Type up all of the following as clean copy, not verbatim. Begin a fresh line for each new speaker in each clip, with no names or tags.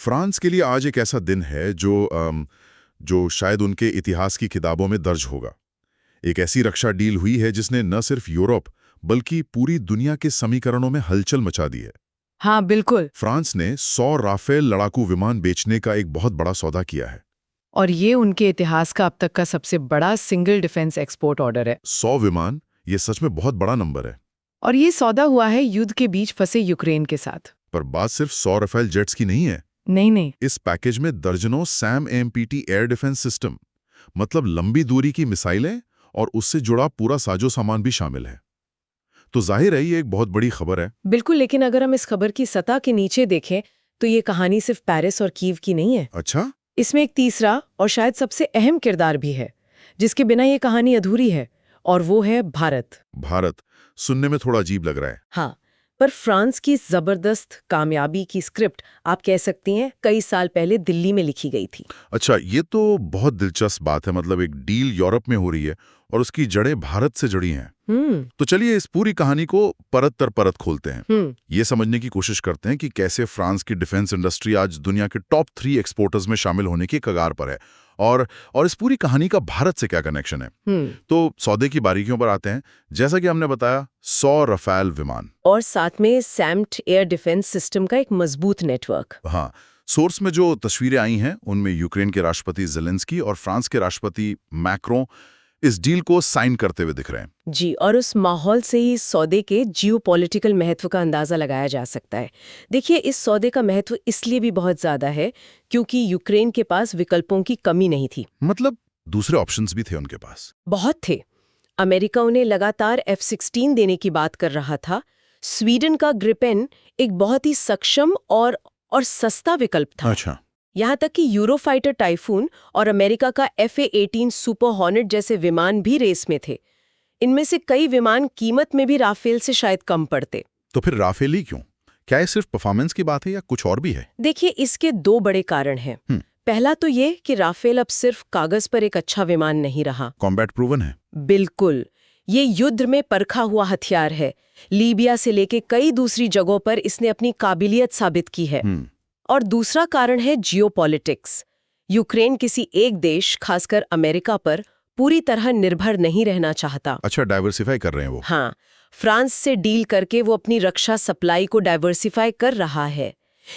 France के लिए आज एक ऐसा दिन है जो शायद उनके इतिहास की किताबों में दर्ज होगा। एक ऐसी रक्षा डील हुई है जिसने न सिर्फ यूरोप बल्कि पूरी दुनिया के समीकरणों में हलचल मचा दी है।
हाँ बिल्कुल।
फ्रांस ने 100 राफेल लड़ाकू विमान बेचने का एक बहुत बड़ा सौदा किया है।
और ये उनके इतिहास का अब तक का सबसे बड़ा सिंगल डिफेंस एक्सपोर्ट ऑर्डर है।
100 विमान, ये सच में बहुत बड़ा नंबर है।
और ये सौदा हुआ है युद्ध के बीच फंसे यूक्रेन के साथ।
पर बात सिर्फ 100 राफेल जेट्स की नहीं है।
नहीं।
इस पैकेज में दर्जनों Sam empty air defence system, मतलब लंबी दूरी की मिसाइलें और उससे जुड़ा पूरा साजो सामान भी शामिल है। तो जाहिर है ये एक बहुत बड़ी खबर है।
बिल्कुल, लेकिन अगर हम इस खबर की सतह के नीचे देखें तो ये कहानी सिर्फ पेरिस और कीव की नहीं है।
अच्छा?
इसमें एक तीसरा और शायद सबसे अहम किरदार भी है, जिसके बिना ये कहानी अधूरी है, और वो है भारत।
भारत सुनने में थोड़ा अजीब लग रहा है।
हाँ, पर फ्रांस की जबरदस्त कामयाबी की स्क्रिप्ट आप कह सकती हैं कई साल पहले दिल्ली में लिखी गई थी।
अच्छा, ये तो बहुत दिलचस्प बात है। मतलब एक डील यूरोप में हो रही है और उसकी जड़ें भारत से जुड़ी हैं। तो चलिए इस पूरी कहानी को परत दर परत खोलते हैं। ये समझने की कोशिश करते हैं कि कैसे फ्रांस की डिफेंस इंडस्ट्री आज दुनिया के टॉप 3 एक्सपोर्टर्स में शामिल होने की कगार पर है, और इस पूरी कहानी का भारत से क्या कनेक्शन है। तो सौदे की बारीकियों पर आते हैं। जैसा कि हमने बताया, 100 राफेल विमान
और साथ में सैम्ट एयर डिफेंस सिस्टम का एक मजबूत नेटवर्क।
हाँ, सोर्स में जो तस्वीरें आई हैं उनमें यूक्रेन के राष्ट्रपति ज़ेलेंस्की और फ्रांस के राष्ट्रपति मैक्रों इस डील को साइन करते हुए दिख रहे हैं।
जी, और उस माहौल से ही सौदे के जियोपॉलिटिकल महत्व का अंदाजा लगाया जा सकता है। देखिए, इस सौदे का महत्व इसलिए भी बहुत ज्यादा है क्योंकि यूक्रेन के पास विकल्पों की कमी नहीं थी।
मतलब दूसरे ऑप्शंस भी थे उनके पास।
बहुत थे। अमेरिका उन्हें लगातार F-16 देने की बात कर रहा था। स्वीडन का ग्रिपेन एक बहुत ही सक्षम और सस्ता विकल्प था।
अच्छा।
यहाँ तक कि यूरोफाइटर टाइफून और अमेरिका का FA-18 सुपर हॉर्नेट जैसे विमान भी रेस में थे। इनमें से कई विमान कीमत में भी राफेल से शायद कम पड़ते।
तो फिर राफेल ही क्यों? क्या ये सिर्फ परफॉर्मेंस की बात है या कुछ और भी है?
देखिए, इसके 2 बड़े कारण हैं। पहला तो ये कि राफेल अब सिर्फ कागज पर एक अच्छा विमान नहीं रहा।
कॉम्बैट प्रूवन है।
बिल्कुल, ये युद्ध में परखा हुआ हथियार है। लीबिया से लेके कई दूसरी जगहों पर इसने अपनी काबिलियत साबित की है। और दूसरा कारण है जियोपॉलिटिक्स। यूक्रेन किसी एक देश, खासकर अमेरिका पर पूरी तरह निर्भर नहीं रहना चाहता।
अच्छा, डाइवर्सिफाई कर रहे हैं वो।
हाँ, फ्रांस से डील करके वो अपनी रक्षा सप्लाई को डाइवर्सिफाई कर रहा है।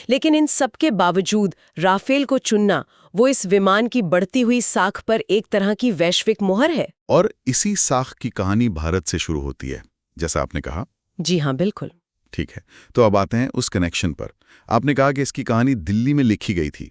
लेकिन इन सब के बावजूद राफेल को चुनना, वो इस विमान की बढ़ती हुई साख पर एक तरह की वैश्विक मोहर है।
और इसी साख की कहानी भारत से शुरू होती है, जैसा आपने कहा।
जी हाँ, बिल्कुल।
ठीक है, तो अब आते हैं उस कनेक्शन पर। आपने कहा कि इसकी कहानी दिल्ली में लिखी गई थी।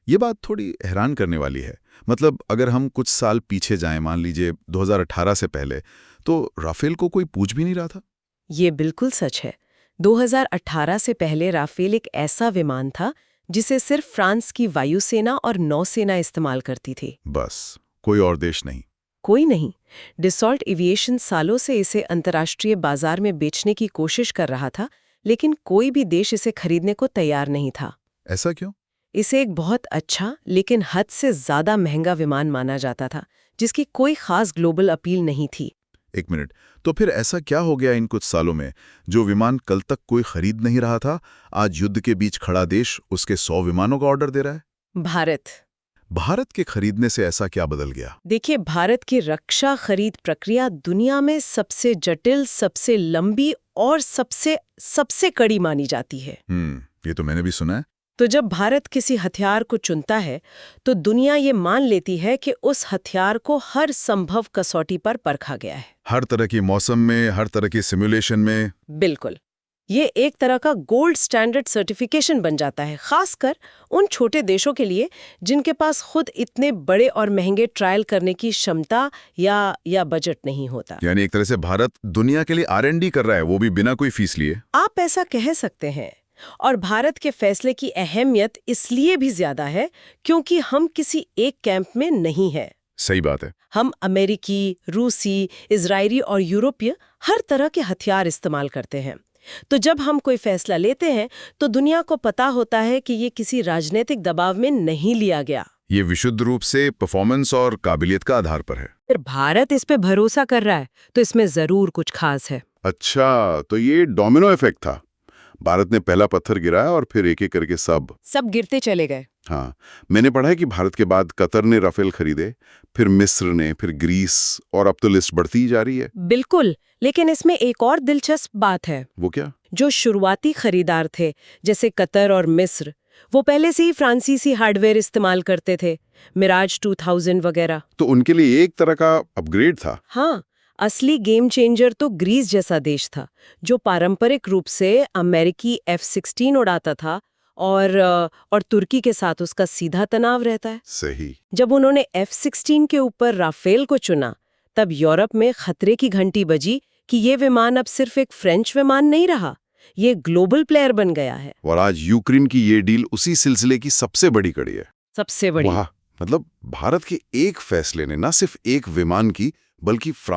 ये बात थोड़ी हैरान करने वाली है। मतलब अगर हम कुछ साल पीछे जाएं, मान लीजिए 2018 से पहले, तो राफेल को कोई पूछ भी नहीं रहा था।
ये बिल्कुल सच है। 2018 से पहले राफेल एक ऐसा विमान था जिसे सिर्फ फ्रांस की वायुसेना और नौसेना इस्तेमाल करती थी।
बस, कोई और देश नहीं।
कोई नहीं। डिसॉल्ट एविएशन सालों से इसे अंतर्राष्ट्रीय बाजार में बेचने की कोशिश कर रहा था, लेकिन कोई भी देश इसे खरीदने को तैयार नहीं था।
ऐसा क्यों?
इसे एक बहुत अच्छा लेकिन हद से ज्यादा महंगा विमान माना जाता था, जिसकी कोई खास ग्लोबल अपील नहीं थी।
एक मिनट, तो फिर ऐसा क्या हो गया इन कुछ सालों में जो विमान कल तक कोई खरीद नहीं रहा था, आज युद्ध के बीच खड़ा देश उसके 100 विमानों का ऑर्डर दे रहा है? भारत के खरीदने से ऐसा क्या बदल गया?
देखिए, भारत की रक्षा खरीद प्रक्रिया दुनिया में सबसे जटिल, सबसे लंबी और सबसे कड़ी मानी जाती है।
ये तो मैंने भी सुना है।
तो जब भारत किसी हथियार को चुनता है तो दुनिया ये मान लेती है कि उस हथियार को हर संभव कसौटी पर परखा गया है।
हर तरह की मौसम में, हर तरह की सिमुलेशन में।
बिल्कुल, ये एक तरह का गोल्ड स्टैंडर्ड सर्टिफिकेशन बन जाता है, खासकर उन छोटे देशों के लिए जिनके पास खुद इतने बड़े और महंगे ट्रायल करने की क्षमता या बजट नहीं होता।
यानी एक तरह से भारत दुनिया के लिए R&D कर रहा है, वो भी बिना कोई फीस लिए।
आप ऐसा कह सकते हैं। और भारत के फैसले की अहमियत इसलिए भी ज्यादा है क्योंकि हम किसी एक कैंप में नहीं हैं।
सही बात है।
हम अमेरिकी, रूसी, इजरायली और यूरोपीय हर तरह के हथियार इस्तेमाल करते हैं। तो जब हम कोई फैसला लेते हैं तो दुनिया को पता होता है कि ये किसी राजनीतिक दबाव में नहीं लिया गया।
ये विशुद्ध रूप से परफॉर्मेंस और काबिलियत का आधार पर है।
फिर भारत इस पे भरोसा कर रहा है तो इसमें जरूर कुछ खास है।
अच्छा, तो ये डोमिनो इफेक्ट था। भारत ने पहला पत्थर गिराया और फिर एक एक करके सब
गिरते चले गए।
हाँ, मैंने पढ़ा है कि भारत के बाद कतर ने राफेल खरीदे, फिर मिस्र ने, फिर ग्रीस, और अब तो लिस्ट बढ़ती ही जा रही है।
बिल्कुल, लेकिन इसमें एक और दिलचस्प बात है।
वो क्या?
जो शुरुआती खरीदार थे, जैसे कतर और मिस्र, वो पहले से ही फ्रांसीसी हार्डवेयर इस्तेमाल करते थे, मिराज 2000 वगैरह।
तो उनके लिए एक तरह का अपग्रेड था।
हाँ, असली गेम चेंजर तो ग्रीस जैसा देश था, जो पारंपरिक रूप से अमेरिकी F-16 उड़ाता था और तुर्की के साथ उसका सीधा तनाव रहता है।
सही।
जब उन्होंने F-16 के ऊपर राफेल को चुना, तब यूरोप में खतरे की घंटी बजी कि ये विमान अब सिर्फ एक फ्रेंच विमान नहीं रहा, ये ग्लोबल प्लेयर बन गया है।
और आज यूक्रेन की ये डील उसी सिलसिले की सबसे बड़ी कड़ी है।
सबसे बड़ी।
वाह, मतलब भारत के एक फैसले ने न सिर्फ एक विमान की, बल्कि फ्रांस